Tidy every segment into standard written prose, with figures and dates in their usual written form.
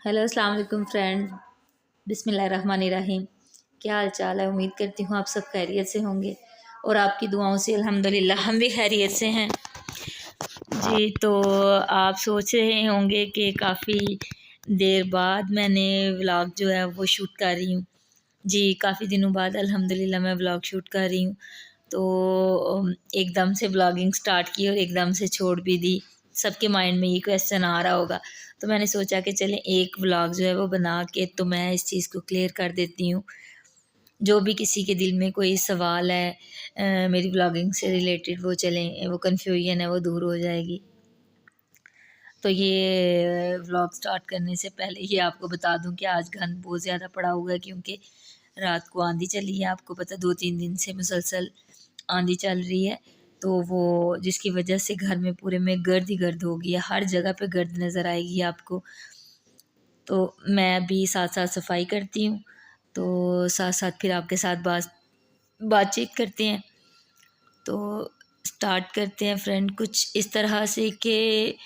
Hello अस्सलाम वालेकुम friend. बिस्मिल्लाहिर्रहमानिर्रहीम। क्या हाल चाल है? उम्मीद करती हूँ आप सब खैरियत से होंगे और आपकी दुआओं से अल्हम्दुलिल्लाह हम भी खैरियत से हैं जी। तो आप सोच रहे होंगे कि काफ़ी देर बाद मैंने व्लॉग जो है वो शूट कर रही हूँ जी। काफ़ी दिनों बाद अल्हम्दुलिल्लाह मैं व्लॉग शूट कर रही हूँ। तो एकदम से व्लॉगिंग स्टार्ट की और एकदम से छोड़ भी दी। सबके माइंड में ये क्वेश्चन आ रहा होगा, तो मैंने सोचा कि चलें एक व्लॉग जो है वो बना के तो मैं इस चीज़ को क्लियर कर देती हूँ। जो भी किसी के दिल में कोई सवाल है मेरी व्लॉगिंग से रिलेटेड, वो चलें वो कन्फ्यूजन है वो दूर हो जाएगी। तो ये व्लॉग स्टार्ट करने से पहले ही आपको बता दूं कि आज गंद बहुत ज़्यादा पड़ा हुआ है, क्योंकि रात को आंधी चली है। आपको पता 2-3 दिन से मुसलसल आंधी चल रही है, तो वो जिसकी वजह से घर में पूरे में गर्द ही गर्द हो गई है। हर जगह पे गर्द नज़र आएगी आपको। तो मैं भी साथ साथ सफाई करती हूँ, तो साथ साथ फिर आपके साथ बातचीत करते हैं। तो स्टार्ट करते हैं फ्रेंड कुछ इस तरह से कि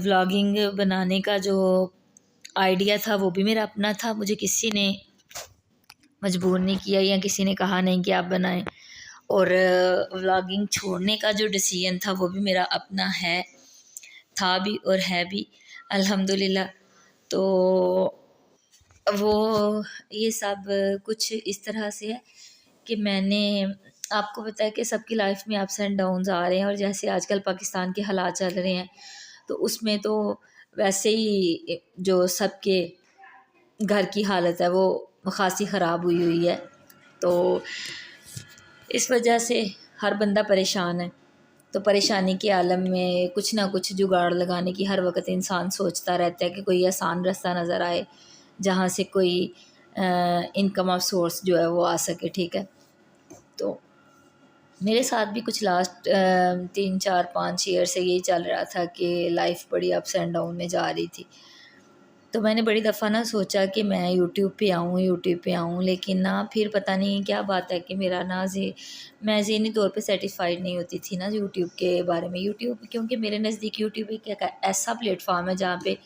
व्लॉगिंग बनाने का जो आइडिया था वो भी मेरा अपना था। मुझे किसी ने मजबूर नहीं किया या किसी ने कहा नहीं कि आप बनाएं। और व्लॉगिंग छोड़ने का जो डिसीजन था वो भी मेरा अपना है, था भी और है भी अल्हम्दुलिल्लाह। तो वो ये सब कुछ इस तरह से है कि मैंने आपको पता है कि सबकी लाइफ में अप्स एंड डाउन्स आ रहे हैं, और जैसे आजकल पाकिस्तान के हालात चल रहे हैं तो उसमें तो वैसे ही जो सबके घर की हालत है वो ख़ासी ख़राब हुई हुई है। तो इस वजह से हर बंदा परेशान है। तो परेशानी के आलम में कुछ ना कुछ जुगाड़ लगाने की हर वक्त इंसान सोचता रहता है कि कोई आसान रास्ता नज़र आए जहाँ से कोई इनकम ऑफ सोर्स जो है वो आ सके। ठीक है, तो मेरे साथ भी कुछ लास्ट 3-4-5 ईयर से यही चल रहा था कि लाइफ बड़ी अप्स एंड डाउन में जा रही थी। तो मैंने बड़ी दफ़ा ना सोचा कि मैं यूट्यूब पे आऊँ, लेकिन ना फिर पता नहीं क्या बात है कि मेरा ना मैं ज़हनी तौर पे सेटिस्फाइड नहीं होती थी ना यूट्यूब के बारे में। यूट्यूब क्योंकि मेरे नज़दीक यूट्यूब एक ऐसा प्लेटफॉर्म है जहाँ पे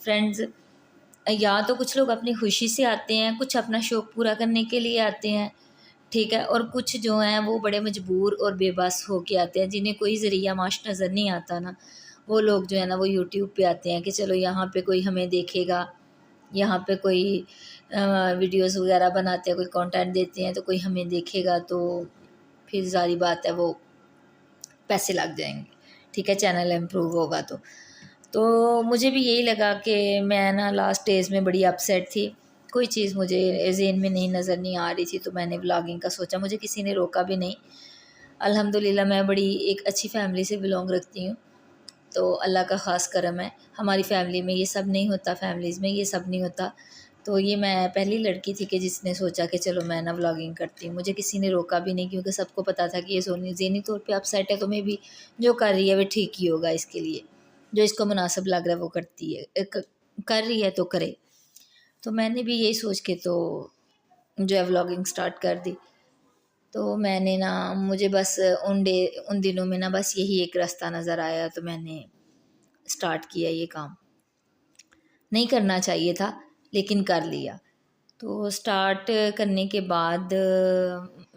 फ्रेंड्स या तो कुछ लोग अपनी खुशी से आते हैं, कुछ अपना शौक़ पूरा करने के लिए आते हैं, ठीक है, और कुछ जो हैं वो बड़े मजबूर और बेबस हो के आते हैं, जिन्हें कोई ज़रिया माश नज़र नहीं आता ना। वो लोग जो है ना वो यूट्यूब पे आते हैं कि चलो यहाँ पे कोई हमें देखेगा, यहाँ पे कोई वीडियोस वगैरह बनाते हैं, कोई कंटेंट देते हैं तो कोई हमें देखेगा, तो फिर ज़ाहिर बात है वो पैसे लग जाएंगे, ठीक है, चैनल इम्प्रूव होगा। तो मुझे भी यही लगा कि मैं ना लास्ट डेज़ में बड़ी अपसेट थी। कोई चीज़ मुझे ज़हन में नहीं नज़र नहीं आ रही थी, तो मैंने व्लॉगिंग का सोचा। मुझे किसी ने रोका भी नहीं। अल्हम्दुलिल्लाह मैं बड़ी एक अच्छी फैमिली से बिलोंग रखती हूँ, तो अल्लाह का ख़ास करम है। हमारी फैमिली में ये सब नहीं होता, फैमिलीज़ में ये सब नहीं होता। तो ये मैं पहली लड़की थी कि जिसने सोचा कि चलो मैं ना व्लॉगिंग करती हूँ। मुझे किसी ने रोका भी नहीं, क्योंकि सबको पता था कि ये सोनी ज़हनी तौर पे अपसेट है, तो मैं भी जो कर रही है वो ठीक ही होगा इसके लिए। जो इसको मुनासिब लग रहा है वो करती है, कर रही है तो करे। तो मैंने भी यही सोच के तो जो है व्लॉगिंग स्टार्ट कर दी। तो मैंने ना मुझे बस उन दिनों में ना बस यही एक रास्ता नज़र आया, तो मैंने स्टार्ट किया ये काम। नहीं करना चाहिए था लेकिन कर लिया। तो स्टार्ट करने के बाद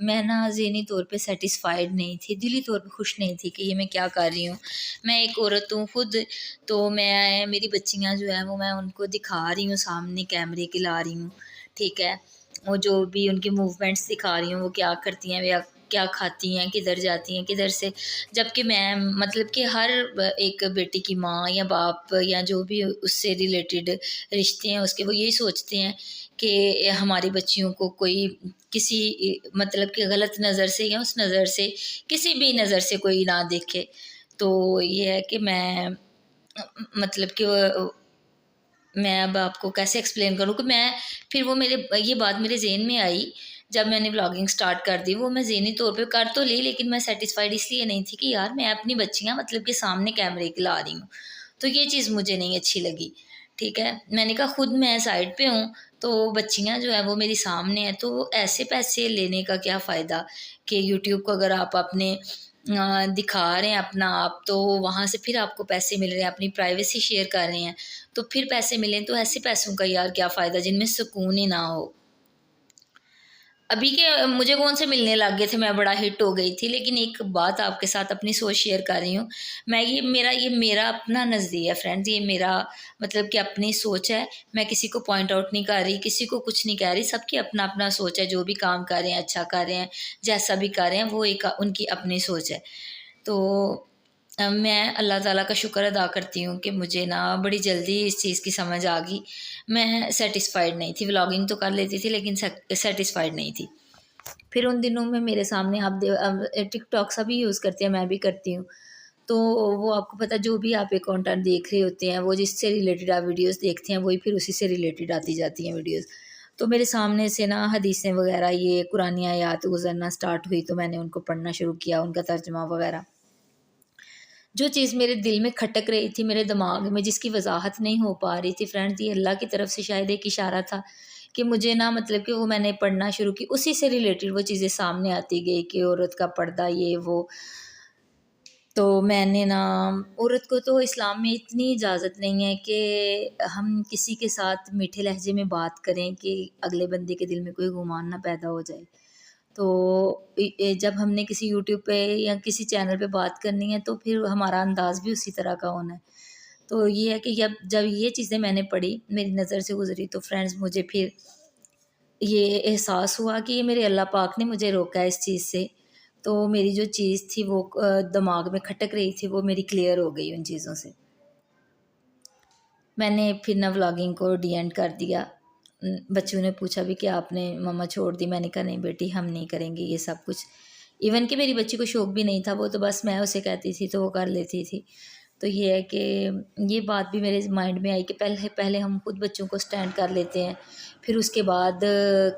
मैं ना ज़हनी तौर पे सेटिस्फाइड नहीं थी, दिली तौर पे खुश नहीं थी कि ये मैं क्या कर रही हूँ। मैं एक औरत हूँ खुद, तो मैं मेरी बच्चियाँ जो हैं वो मैं उनको दिखा रही हूँ, सामने कैमरे के ला रही हूँ, ठीक है। वो जो भी उनके मूवमेंट्स दिखा रही हूँ, वो क्या करती हैं, वे क्या खाती हैं, किधर जाती हैं, किधर से। जबकि मैं मतलब कि हर एक बेटी की माँ या बाप या जो भी उससे रिलेटेड रिश्ते हैं उसके, वो यही सोचते हैं कि हमारी बच्चियों को कोई किसी मतलब कि गलत नज़र से या उस नज़र से, किसी भी नज़र से कोई ना देखे। तो ये है कि मैं मतलब कि मैं अब आपको कैसे एक्सप्लेन करूँ कि मैं फिर वो मेरे ये बात मेरे ज़हन में आई जब मैंने व्लॉगिंग स्टार्ट कर दी। वो मैं ज़हनी तौर पे कर तो ली, लेकिन मैं सेटिस्फाइड इसलिए नहीं थी कि यार मैं अपनी बच्चियाँ मतलब कि सामने कैमरे के ला रही हूँ, तो ये चीज़ मुझे नहीं अच्छी लगी, ठीक है। मैंने कहा खुद मैं साइड पे हूँ, तो बच्चियाँ जो है वो मेरी सामने हैं, तो ऐसे पैसे लेने का क्या फ़ायदा कि यूट्यूब को अगर आप अपने दिखा रहे हैं अपना आप, तो वहाँ से फिर आपको पैसे मिल रहे हैं, अपनी प्राइवेसी शेयर कर रहे हैं, तो फिर पैसे मिलें तो ऐसे पैसों का यार क्या फ़ायदा जिनमें सुकून ही ना हो। अभी के मुझे कौन से मिलने लग गए थे, मैं बड़ा हिट हो गई थी। लेकिन एक बात आपके साथ अपनी सोच शेयर कर रही हूँ मैं, ये मेरा अपना नज़रिया है फ्रेंड्स, ये मेरा मतलब कि अपनी सोच है। मैं किसी को पॉइंट आउट नहीं कर रही, किसी को कुछ नहीं कह रही, सबकी अपना अपना सोच है। जो भी काम कर रहे हैं अच्छा कर रहे हैं, जैसा भी कर रहे हैं वो एक उनकी अपनी सोच है। तो मैं अल्लाह ताला का शुक्र अदा करती हूँ कि मुझे ना बड़ी जल्दी इस चीज़ की समझ आ गई। मैं सेटिस्फाइड नहीं थी, व्लॉगिंग तो कर लेती थी लेकिन सेटिस्फाइड नहीं थी। फिर उन दिनों में मेरे सामने अब टिकटॉक सभी यूज़ करते हैं, मैं भी करती हूँ। तो वो आपको पता है जो भी आप एक कंटेंट देख रहे होते हैं, वो जिससे रिलेटेड आप वीडियोज़ देखते हैं वही फिर उसी से रिलेटेड आती जाती हैं वीडियोज़। तो मेरे सामने से ना हदीसें वगैरह ये कुरानी आयात गुज़रना स्टार्ट हुई, तो मैंने उनको पढ़ना शुरू किया, उनका तर्जुमा वगैरह। जो चीज़ मेरे दिल में खटक रही थी, मेरे दिमाग में, जिसकी वज़ाहत नहीं हो पा रही थी फ्रेंड्स, ये अल्लाह की तरफ से शायद एक इशारा था कि मुझे ना मतलब कि वो मैंने पढ़ना शुरू की, उसी से रिलेटेड वो चीज़ें सामने आती गई कि औरत का पर्दा ये वो। तो मैंने ना औरत को तो इस्लाम में इतनी इजाज़त नहीं है कि हम किसी के साथ मीठे लहजे में बात करें कि अगले बंदे के दिल में कोई गुमान ना पैदा हो जाए। तो जब हमने किसी यूट्यूब पे या किसी चैनल पे बात करनी है तो फिर हमारा अंदाज़ भी उसी तरह का होना है। तो ये है कि जब जब ये चीज़ें मैंने पढ़ी, मेरी नज़र से गुज़री, तो फ्रेंड्स मुझे फिर ये एहसास हुआ कि ये मेरे अल्लाह पाक ने मुझे रोका है इस चीज़ से। तो मेरी जो चीज़ थी वो दिमाग में खटक रही थी, वो मेरी क्लियर हो गई उन चीज़ों से। मैंने फिर ना व्लॉगिंग को डी एंड कर दिया। बच्चों ने पूछा भी कि आपने मम्मा छोड़ दी? मैंने कहा नहीं बेटी, हम नहीं करेंगे ये सब कुछ। इवन कि मेरी बच्ची को शौक भी नहीं था, वो तो बस मैं उसे कहती थी तो वो कर लेती थी। तो ये है कि ये बात भी मेरे माइंड में आई कि पहले पहले हम खुद बच्चों को स्टैंड कर लेते हैं, फिर उसके बाद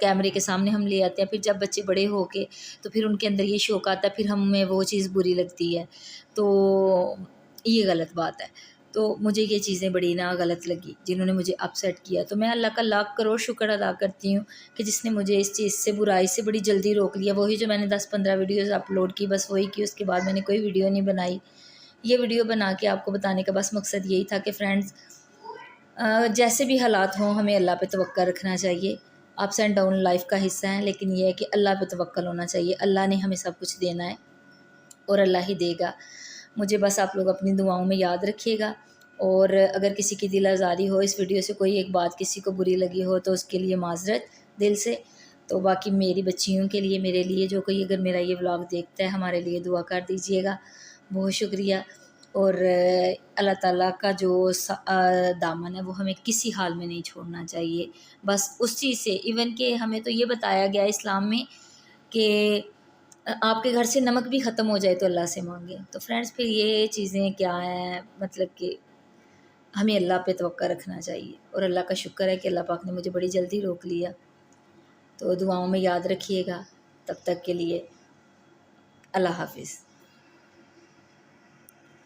कैमरे के सामने हम ले आते हैं, फिर जब बच्चे बड़े हो के तो फिर उनके अंदर ये शौक आता है, फिर हमें वो चीज़ बुरी लगती है। तो ये गलत बात है। तो मुझे ये चीज़ें बड़ी ना गलत लगी जिन्होंने मुझे अपसेट किया। तो मैं अल्लाह का लाख करोड़ शुक्र अदा करती हूँ कि जिसने मुझे इस चीज़ से, बुराई से बड़ी जल्दी रोक लिया। वही जो मैंने 10-15 वीडियोज़ अपलोड की, बस वही की, उसके बाद मैंने कोई वीडियो नहीं बनाई। ये वीडियो बना के आपको बताने का बस मकसद यही था कि फ्रेंड्स जैसे भी हालात हों हमें अल्लाह पे तवक्कल रखना चाहिए। अप्स एंड डाउन लाइफ का हिस्सा है, लेकिन ये है कि अल्लाह पे तवक्कल होना चाहिए। अल्लाह ने हमें सब कुछ देना है और अल्लाह ही देगा। मुझे बस आप लोग अपनी दुआओं में याद रखिएगा। और अगर किसी की दिल आज़ारी हो, इस वीडियो से कोई एक बात किसी को बुरी लगी हो तो उसके लिए माज़रत दिल से। तो बाकी मेरी बच्चियों के लिए, मेरे लिए, जो कोई अगर मेरा ये व्लॉग देखता है, हमारे लिए दुआ कर दीजिएगा। बहुत शुक्रिया। और अल्लाह ताला का जो दामन है वो हमें किसी हाल में नहीं छोड़ना चाहिए। बस उस चीज़ से, इवन कि हमें तो ये बताया गया इस्लाम में कि आपके घर से नमक भी ख़त्म हो जाए तो अल्लाह से मांगें। तो फ्रेंड्स फिर ये चीज़ें क्या हैं, मतलब कि हमें अल्लाह पे तवक्कल रखना चाहिए। और अल्लाह का शुक्र है कि अल्लाह पाक ने मुझे बड़ी जल्दी रोक लिया। तो दुआओं में याद रखिएगा। तब तक के लिए अल्लाह हाफ़िज़।